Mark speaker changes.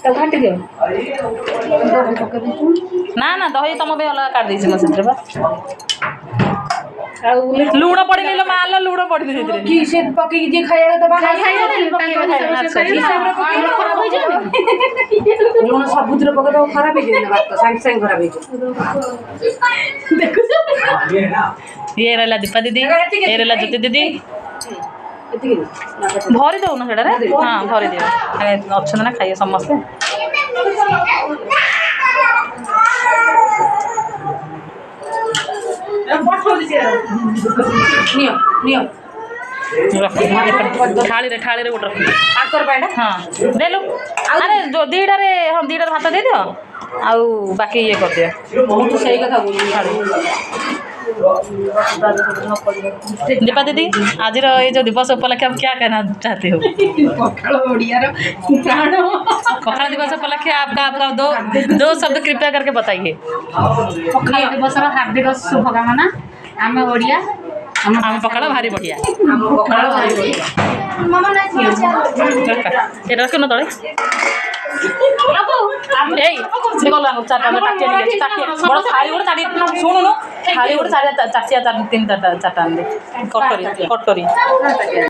Speaker 1: तो घाटी दियो
Speaker 2: ना ना दही तुम भी अलग काट देछि ना सेतरे बा
Speaker 1: आ
Speaker 2: लूण पड़ी लो माल लूण पड़ी सेतरे
Speaker 1: कि से पकी जे खाया तो बाहर लूण सबुतिर पके तो खराब हो जाए बात सांग सांग खराब हो देखो
Speaker 2: ये रहला दीपा दीदी ये रहला ज्योति दीदी भरी दो ना सेटा रे हां भरी दियो अच्छा ना खाइए समस्त
Speaker 1: नियो नियो
Speaker 2: थाली रे गोटे
Speaker 1: आकर बाडा
Speaker 2: हाँ दे लो अरे जो दीटा रे हम दीटा भात दे दियो आउ बाकी ये कर दियो
Speaker 1: बहुत सही कथा बोली
Speaker 2: दीपा दीदी आज ये जो दिवस उपलक्षे आप क्या कहना चाहते हो
Speaker 1: पखाल ओडिया रो प्राण
Speaker 2: पखाल दिवस उपलक्षे आपका दो शब्द कृपया करके बताइए
Speaker 3: पखाल दिवस हार्दिक शुभकामना आम ओडिया
Speaker 2: आम पखाल भारी बढ़िया
Speaker 1: पखाल भारी बढ़िया
Speaker 2: ये रखो ना तले এই সে গলা চারটা টাটিয়া নিয়ে টাটিয়া বড় থালি ওটা চাটি শুনো না থালি ওটা চারটা চারটা তিনটা চারটা আনবে কটকরি